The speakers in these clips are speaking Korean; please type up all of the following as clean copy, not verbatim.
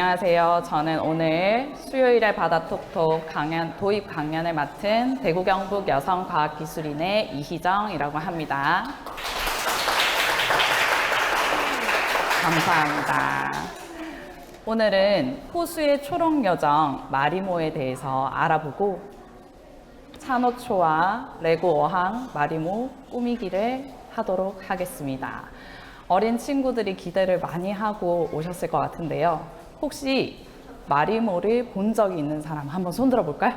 안녕하세요. 저는 오늘 수요일에 바다톡톡 도입 강연을 맡은 대구 경북 여성과학기술인의 이희정이라고 합니다. 감사합니다. 오늘은 호수의 초록여정 마리모에 대해서 알아보고 산호초와 레고 어항 마리모 꾸미기를 하도록 하겠습니다. 어린 친구들이 기대를 많이 하고 오셨을 것 같은데요. 혹시 마리모를 본 적이 있는 사람 한번 손 들어볼까요?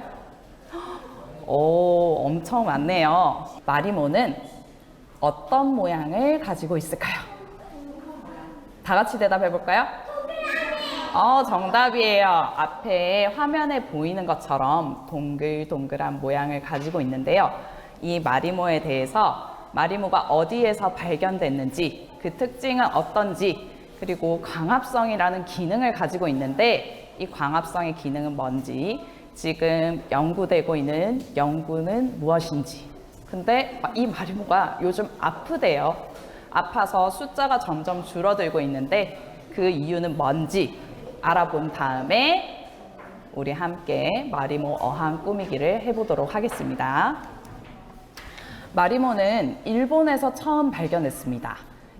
오, 엄청 많네요. 마리모는 어떤 모양을 가지고 있을까요? 다 같이 대답해 볼까요? 정답이에요. 앞에 화면에 보이는 것처럼 동글동글한 모양을 가지고 있는데요. 이 마리모에 대해서 마리모가 어디에서 발견됐는지, 그 특징은 어떤지, 그리고 광합성이라는 기능을 가지고 있는데 이 광합성의 기능은 뭔지, 지금 연구되고 있는 연구는 무엇인지. 근데 이 마리모가 요즘 아프대요. 아파서 숫자가 점점 줄어들고 있는데 그 이유는 뭔지 알아본 다음에 우리 함께 마리모 어항 꾸미기를 해보도록 하겠습니다. 마리모는 일본에서 처음 발견됐습니다.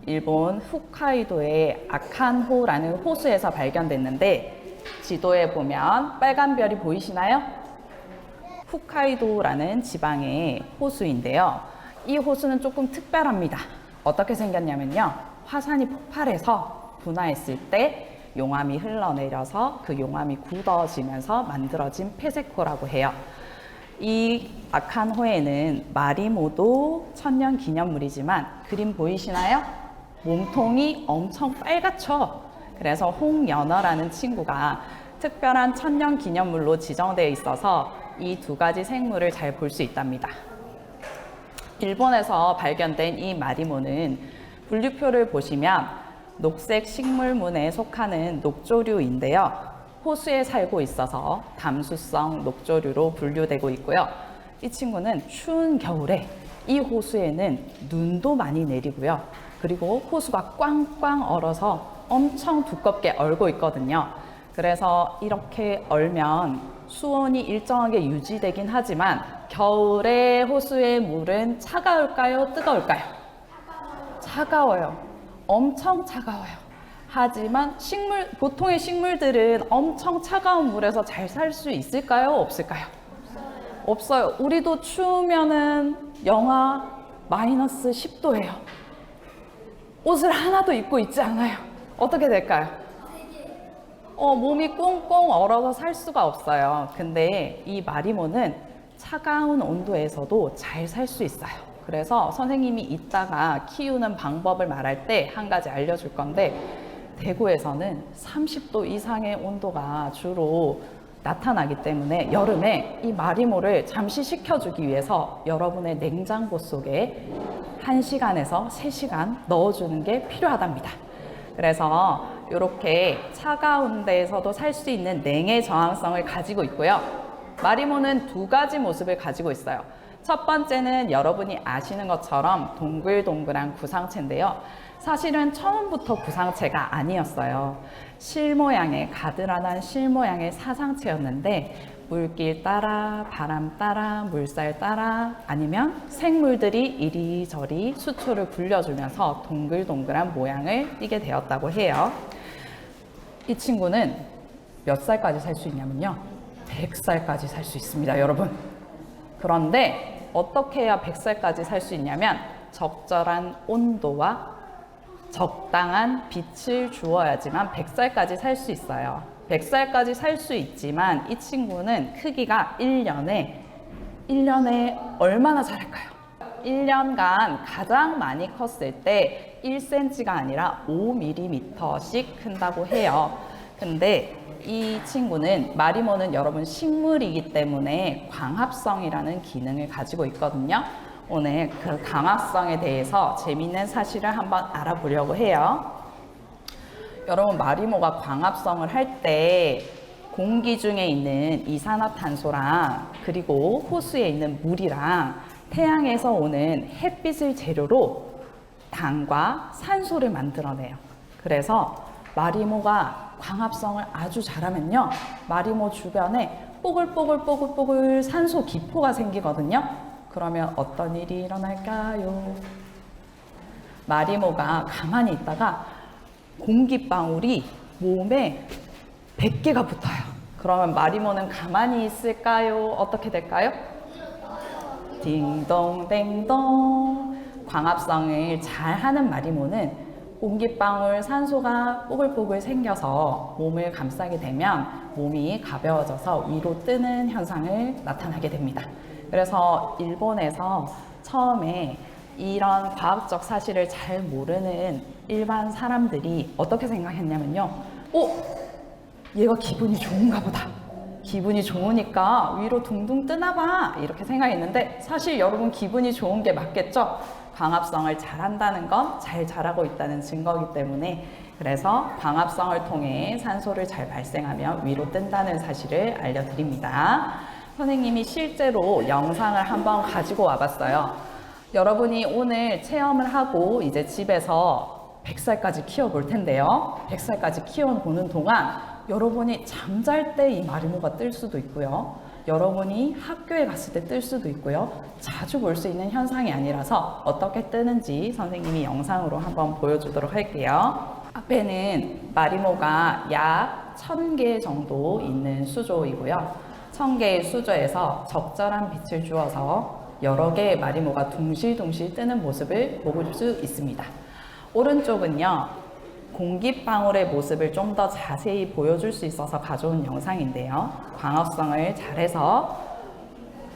일본 홋카이도의 아칸호라는 호수에서 발견됐는데 지도에 보면 빨간 별이 보이시나요? 홋카이도라는 지방의 호수인데요. 이 호수는 조금 특별합니다. 어떻게 생겼냐면요. 화산이 폭발해서 분화했을 때 용암이 흘러내려서 그 용암이 굳어지면서 만들어진 폐색호라고 해요. 이 아칸호에는 마리모도 천년기념물이지만 그림 보이시나요? 몸통이 엄청 빨갛죠? 그래서 홍연어라는 친구가 특별한 천년기념물로 지정되어 있어서 이 두 가지 생물을 잘 볼 수 있답니다. 일본에서 발견된 이 마리모는 분류표를 보시면 녹색 식물문에 속하는 녹조류인데요. 호수에 살고 있어서 담수성 녹조류로 분류되고 있고요. 이 친구는 추운 겨울에 이 호수에는 눈도 많이 내리고요. 그리고 호수가 꽝꽝 얼어서 엄청 두껍게 얼고 있거든요. 그래서 이렇게 얼면 수온이 일정하게 유지되긴 하지만 겨울에 호수의 물은 차가울까요? 뜨거울까요? 차가워요. 엄청 차가워요. 하지만 보통의 식물들은 엄청 차가운 물에서 잘 살 수 있을까요? 없을까요? 없어요. 우리도 추우면은 영하 마이너스 10도예요. 옷을 하나도 입고 있지 않아요. 어떻게 될까요? 몸이 꽁꽁 얼어서 살 수가 없어요. 근데 이 마리모는 차가운 온도에서도 잘 살 수 있어요. 그래서 선생님이 이따가 키우는 방법을 말할 때 한 가지 알려줄 건데, 대구에서는 30도 이상의 온도가 주로 나타나기 때문에 여름에 이 마리모를 잠시 식혀주기 위해서 여러분의 냉장고 속에 1시간에서 3시간 넣어주는 게 필요하답니다. 그래서 이렇게 차가운 데에서도 살 수 있는 냉해 저항성을 가지고 있고요. 마리모는 두 가지 모습을 가지고 있어요. 첫 번째는 여러분이 아시는 것처럼 동글동글한 구상체인데요. 사실은 처음부터 구상체가 아니었어요. 실 모양의 가드란한 실 모양의 사상체였는데 물길 따라, 바람 따라, 물살 따라, 아니면 생물들이 이리저리 수초를 굴려주면서 동글동글한 모양을 띠게 되었다고 해요. 이 친구는 몇 살까지 살 수 있냐면요. 100살까지 살 수 있습니다, 여러분. 그런데 어떻게 해야 100살까지 살 수 있냐면 적절한 온도와 적당한 빛을 주어야지만 100살까지 살 수 있어요. 100살까지 살 수 있지만 이 친구는 크기가 1년에 얼마나 자랄까요? 1년간 가장 많이 컸을 때 1cm가 아니라 5mm씩 큰다고 해요. 근데 이 친구는, 마리모는 여러분 식물이기 때문에 광합성이라는 기능을 가지고 있거든요. 오늘 그 광합성에 대해서 재미있는 사실을 한번 알아보려고 해요. 여러분, 마리모가 광합성을 할 때 공기 중에 있는 이산화탄소랑 그리고 호수에 있는 물이랑 태양에서 오는 햇빛을 재료로 당과 산소를 만들어내요. 그래서 마리모가 광합성을 아주 잘하면요, 마리모 주변에 뽀글뽀글 산소 기포가 생기거든요. 그러면 어떤 일이 일어날까요? 마리모가 가만히 있다가 공기방울이 몸에 100개가 붙어요. 그러면 마리모는 가만히 있을까요? 어떻게 될까요? 딩동댕동. 광합성을 잘하는 마리모는 공기방울 산소가 뽀글뽀글 생겨서 몸을 감싸게 되면 몸이 가벼워져서 위로 뜨는 현상을 나타나게 됩니다. 그래서 일본에서 처음에 이런 과학적 사실을 잘 모르는 일반 사람들이 어떻게 생각했냐면요. 얘가 기분이 좋은가 보다. 기분이 좋으니까 위로 둥둥 뜨나 봐. 이렇게 생각했는데 사실 여러분 기분이 좋은 게 맞겠죠? 광합성을 잘한다는 건 잘 자라고 있다는 증거이기 때문에, 그래서 광합성을 통해 산소를 잘 발생하면 위로 뜬다는 사실을 알려드립니다. 선생님이 실제로 영상을 한번 가지고 와봤어요. 여러분이 오늘 체험을 하고 이제 집에서 100살까지 키워볼 텐데요. 100살까지 키워보는 동안 여러분이 잠잘 때 이 마리모가 뜰 수도 있고요. 여러분이 학교에 갔을 때 뜰 수도 있고요. 자주 볼 수 있는 현상이 아니라서 어떻게 뜨는지 선생님이 영상으로 한번 보여주도록 할게요. 앞에는 마리모가 약 1000개 정도 있는 수조이고요. 1000개의 수조에서 적절한 빛을 주어서 여러 개의 마리모가 둥실둥실 뜨는 모습을 볼 수 있습니다. 오른쪽은요, 공기방울의 모습을 좀 더 자세히 보여줄 수 있어서 가져온 영상인데요. 광합성을 잘해서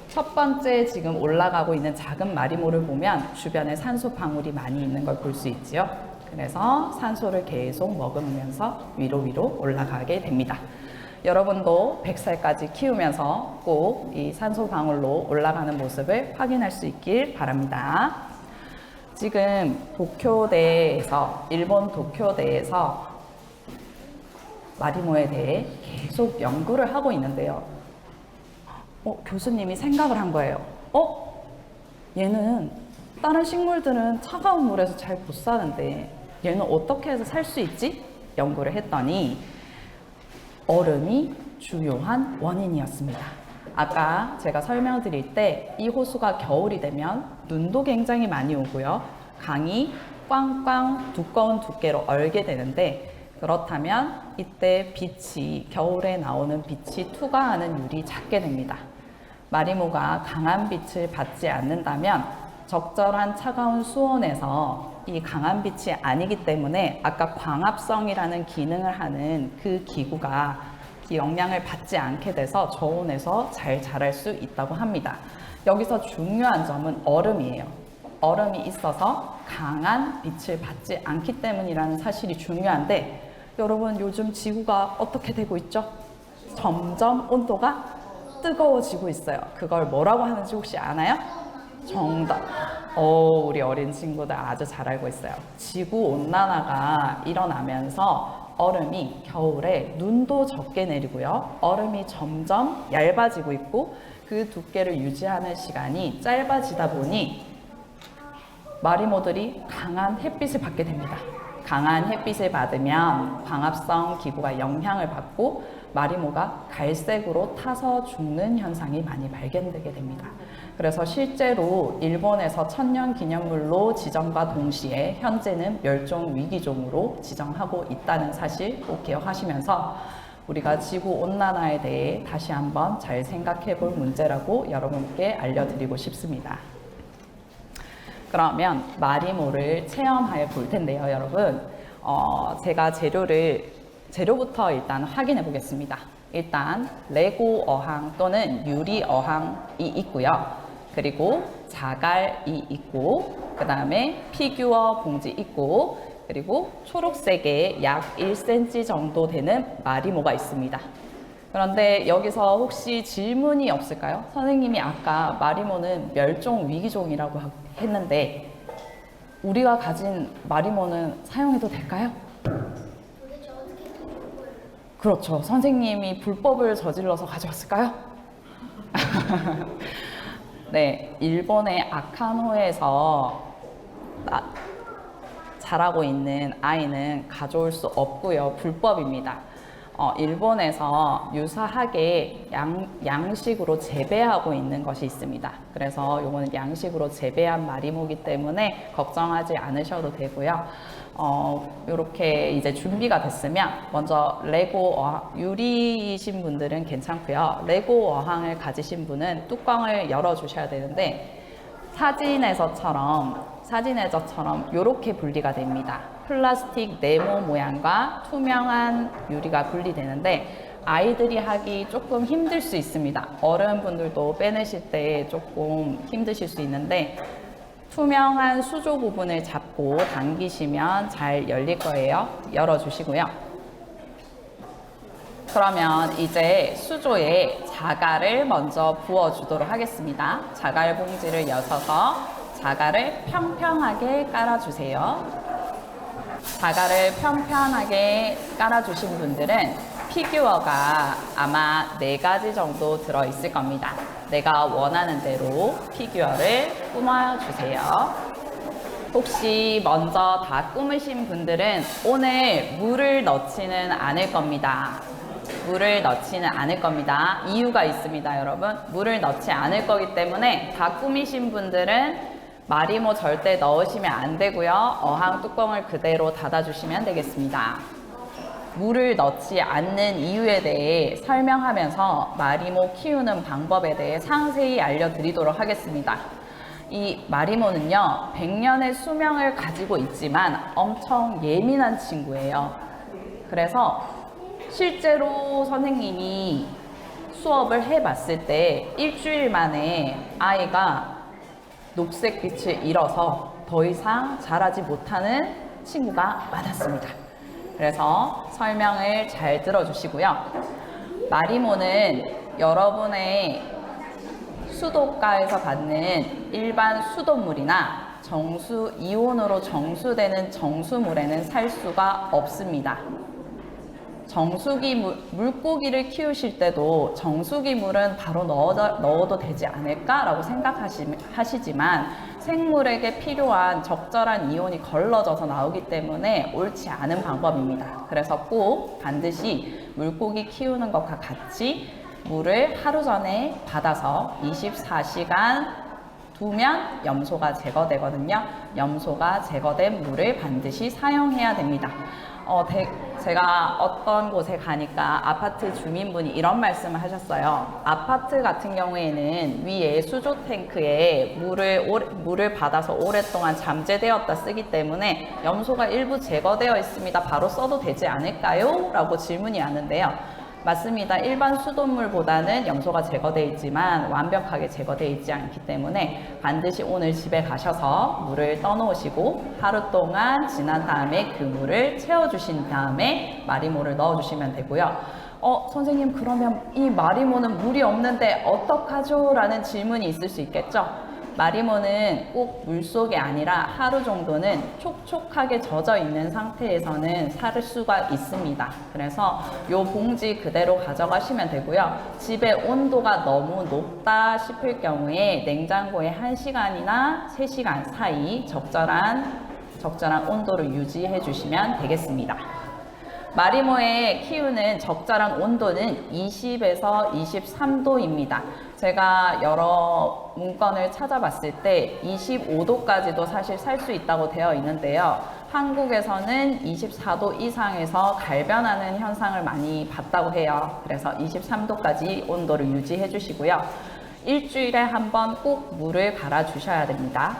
첫 번째 지금 올라가고 있는 작은 마리모를 보면 주변에 산소 방울이 많이 있는 걸 볼 수 있지요. 그래서 산소를 계속 머금으면서 위로 올라가게 됩니다. 여러분도 100살까지 키우면서 꼭 이 산소 방울로 올라가는 모습을 확인할 수 있길 바랍니다. 지금 일본 도쿄대에서 마리모에 대해 계속 연구를 하고 있는데요. 교수님이 생각을 한 거예요. 얘는 다른 식물들은 차가운 물에서 잘 못 사는데 얘는 어떻게 해서 살 수 있지? 연구를 했더니 얼음이 주요한 원인이었습니다. 아까 제가 설명드릴 때 이 호수가 겨울이 되면 눈도 굉장히 많이 오고요. 강이 꽝꽝 두꺼운 두께로 얼게 되는데, 그렇다면 이때 겨울에 나오는 빛이 투과하는 율이 작게 됩니다. 마리모가 강한 빛을 받지 않는다면 적절한 차가운 수온에서 이 강한 빛이 아니기 때문에 아까 광합성이라는 기능을 하는 그 기구가 영향을 받지 않게 돼서 저온에서 잘 자랄 수 있다고 합니다. 여기서 중요한 점은 얼음이에요. 얼음이 있어서 강한 빛을 받지 않기 때문이라는 사실이 중요한데, 여러분 요즘 지구가 어떻게 되고 있죠? 점점 온도가 뜨거워지고 있어요. 그걸 뭐라고 하는지 혹시 아나요? 정답. 우리 어린 친구들 아주 잘 알고 있어요. 지구온난화가 일어나면서 얼음이 겨울에 눈도 적게 내리고요. 얼음이 점점 얇아지고 있고 그 두께를 유지하는 시간이 짧아지다 보니 마리모들이 강한 햇빛을 받게 됩니다. 강한 햇빛을 받으면 광합성 기구가 영향을 받고 마리모가 갈색으로 타서 죽는 현상이 많이 발견되게 됩니다. 그래서 실제로 일본에서 천년기념물로 지정과 동시에 현재는 멸종위기종으로 지정하고 있다는 사실 꼭 기억하시면서 우리가 지구온난화에 대해 다시 한번 잘 생각해 볼 문제라고 여러분께 알려드리고 싶습니다. 그러면 마리모를 체험하여 볼 텐데요, 여러분. 제가 재료부터 일단 확인해 보겠습니다. 일단 레고 어항 또는 유리 어항이 있고요. 그리고 자갈이 있고, 그 다음에 피규어 봉지 있고, 그리고 초록색의 약 1cm 정도 되는 마리모가 있습니다. 그런데 여기서 혹시 질문이 없을까요? 선생님이 아까 마리모는 멸종위기종이라고 했는데 우리가 가진 마리모는 사용해도 될까요? 그렇죠. 선생님이 불법을 저질러서 가져왔을까요? 네, 일본의 아카노에서 자라고 있는 아이는 가져올 수 없고요. 불법입니다. 일본에서 유사하게 양식으로 재배하고 있는 것이 있습니다. 그래서 이거는 양식으로 재배한 마리모기 때문에 걱정하지 않으셔도 되고요. 이렇게 이제 준비가 됐으면 먼저 레고 유리이신 분들은 괜찮고요. 레고 어항을 가지신 분은 뚜껑을 열어주셔야 되는데 사진에서처럼 이렇게 분리가 됩니다. 플라스틱 네모 모양과 투명한 유리가 분리되는데 아이들이 하기 조금 힘들 수 있습니다. 어른분들도 빼내실 때 조금 힘드실 수 있는데 투명한 수조 부분을 잡고 당기시면 잘 열릴 거예요. 열어주시고요. 그러면 이제 수조에 자갈을 먼저 부어주도록 하겠습니다. 자갈 봉지를 여셔서 자갈을 평평하게 깔아주세요. 자갈을 평평하게 깔아주신 분들은 피규어가 아마 4가지 정도 들어있을 겁니다. 내가 원하는 대로 피규어를 꾸며주세요. 혹시 먼저 다 꾸미신 분들은 오늘 물을 넣지는 않을 겁니다. 물을 넣지는 않을 겁니다. 이유가 있습니다, 여러분. 물을 넣지 않을 거기 때문에 다 꾸미신 분들은 마리모 절대 넣으시면 안 되고요. 어항 뚜껑을 그대로 닫아주시면 되겠습니다. 물을 넣지 않는 이유에 대해 설명하면서 마리모 키우는 방법에 대해 상세히 알려드리도록 하겠습니다. 이 마리모는요, 100년의 수명을 가지고 있지만 엄청 예민한 친구예요. 그래서 실제로 선생님이 수업을 해봤을 때 일주일 만에 아이가 녹색빛을 잃어서 더 이상 자라지 못하는 친구가 많았습니다. 그래서 설명을 잘 들어주시고요. 마리모는 여러분의 수도가에서 받는 일반 수돗물이나 정수, 이온으로 정수되는 정수물에는 살 수가 없습니다. 정수기 물고기를 키우실 때도 정수기 물은 바로 넣어도 되지 않을까라고 생각하시지만 생물에게 필요한 적절한 이온이 걸러져서 나오기 때문에 옳지 않은 방법입니다. 그래서 꼭 반드시 물고기 키우는 것과 같이 물을 하루 전에 받아서 24시간 두면 염소가 제거되거든요. 염소가 제거된 물을 반드시 사용해야 됩니다. 제가 어떤 곳에 가니까 아파트 주민분이 이런 말씀을 하셨어요. 아파트 같은 경우에는 위에 수조 탱크에 물을 받아서 오랫동안 잠재되었다 쓰기 때문에 염소가 일부 제거되어 있습니다. 바로 써도 되지 않을까요? 라고 질문이 왔는데요. 맞습니다. 일반 수돗물보다는 염소가 제거되어 있지만 완벽하게 제거되어 있지 않기 때문에 반드시 오늘 집에 가셔서 물을 떠놓으시고 하루 동안 지난 다음에 그 물을 채워주신 다음에 마리모를 넣어주시면 되고요. 선생님, 그러면 이 마리모는 물이 없는데 어떡하죠? 라는 질문이 있을 수 있겠죠? 마리모는 꼭 물속이 아니라 하루 정도는 촉촉하게 젖어 있는 상태에서는 살 수가 있습니다. 그래서 이 봉지 그대로 가져가시면 되고요. 집의 온도가 너무 높다 싶을 경우에 냉장고에 1시간이나 3시간 사이 적절한 온도를 유지해 주시면 되겠습니다. 마리모에 키우는 적절한 온도는 20에서 23도입니다. 제가 여러 문건을 찾아봤을 때 25도까지도 사실 살 수 있다고 되어 있는데요. 한국에서는 24도 이상에서 갈변하는 현상을 많이 봤다고 해요. 그래서 23도까지 온도를 유지해 주시고요. 일주일에 한 번 꼭 물을 갈아 주셔야 됩니다.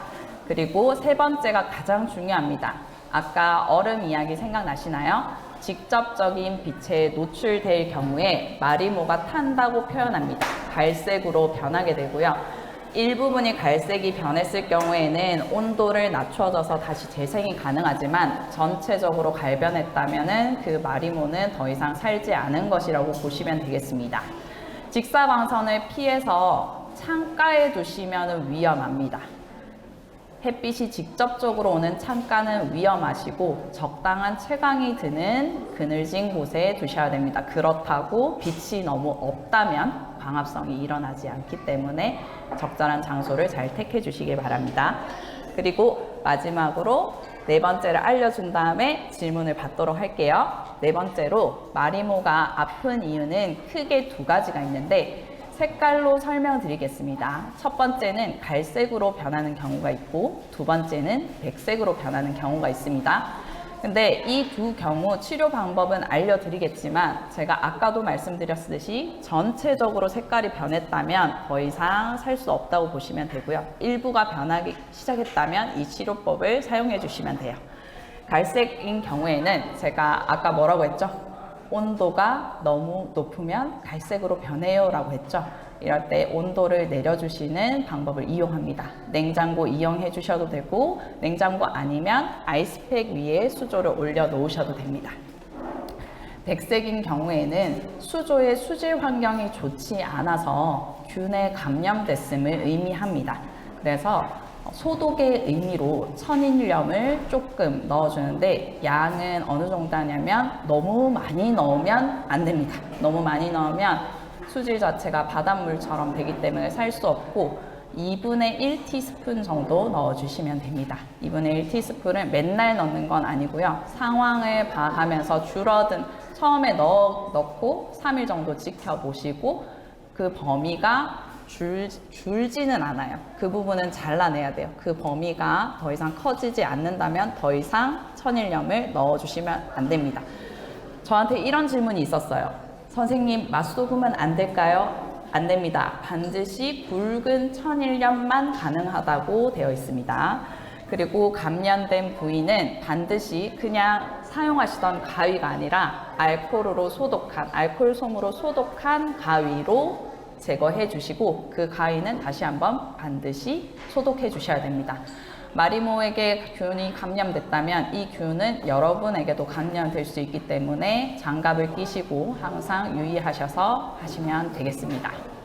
그리고 세 번째가 가장 중요합니다. 아까 얼음 이야기 생각나시나요? 직접적인 빛에 노출될 경우에 마리모가 탄다고 표현합니다. 갈색으로 변하게 되고요. 일부분이 갈색이 변했을 경우에는 온도를 낮춰줘서 다시 재생이 가능하지만 전체적으로 갈변했다면 그 마리모는 더 이상 살지 않은 것이라고 보시면 되겠습니다. 직사광선을 피해서 창가에 두시면 위험합니다. 햇빛이 직접적으로 오는 창가는 위험하시고 적당한 채광이 드는 그늘진 곳에 두셔야 됩니다. 그렇다고 빛이 너무 없다면 광합성이 일어나지 않기 때문에 적절한 장소를 잘 택해 주시길 바랍니다. 그리고 마지막으로 네 번째를 알려준 다음에 질문을 받도록 할게요. 네 번째로 마리모가 아픈 이유는 크게 두 가지가 있는데 색깔로 설명드리겠습니다. 첫 번째는 갈색으로 변하는 경우가 있고 두 번째는 백색으로 변하는 경우가 있습니다. 근데 이 두 경우 치료 방법은 알려드리겠지만 제가 아까도 말씀드렸듯이 전체적으로 색깔이 변했다면 더 이상 살 수 없다고 보시면 되고요. 일부가 변하기 시작했다면 이 치료법을 사용해 주시면 돼요. 갈색인 경우에는 제가 아까 뭐라고 했죠? 온도가 너무 높으면 갈색으로 변해요 라고 했죠. 이럴 때 온도를 내려주시는 방법을 이용합니다. 냉장고 이용해 주셔도 되고 냉장고 아니면 아이스팩 위에 수조를 올려 놓으셔도 됩니다. 백색인 경우에는 수조의 수질 환경이 좋지 않아서 균에 감염됐음을 의미합니다. 그래서 소독의 의미로 천일염을 조금 넣어주는데 양은 어느 정도 하냐면 너무 많이 넣으면 안 됩니다. 너무 많이 넣으면 수질 자체가 바닷물처럼 되기 때문에 살 수 없고 2분의 1티스푼 정도 넣어주시면 됩니다. 2분의 1티스푼을 맨날 넣는 건 아니고요. 상황을 봐가면서 줄어든 처음에 넣고 3일 정도 지켜보시고 그 범위가 줄지는 않아요. 그 부분은 잘라내야 돼요. 그 범위가 더 이상 커지지 않는다면 더 이상 천일염을 넣어주시면 안 됩니다. 저한테 이런 질문이 있었어요. 선생님, 맛소금은 안 될까요? 안 됩니다. 반드시 붉은 천일염만 가능하다고 되어 있습니다. 그리고 감염된 부위는 반드시 그냥 사용하시던 가위가 아니라 알코올솜으로 소독한 가위로 제거해 주시고 그 가위는 다시 한번 반드시 소독해 주셔야 됩니다. 마리모에게 균이 감염됐다면 이 균은 여러분에게도 감염될 수 있기 때문에 장갑을 끼시고 항상 유의하셔서 하시면 되겠습니다.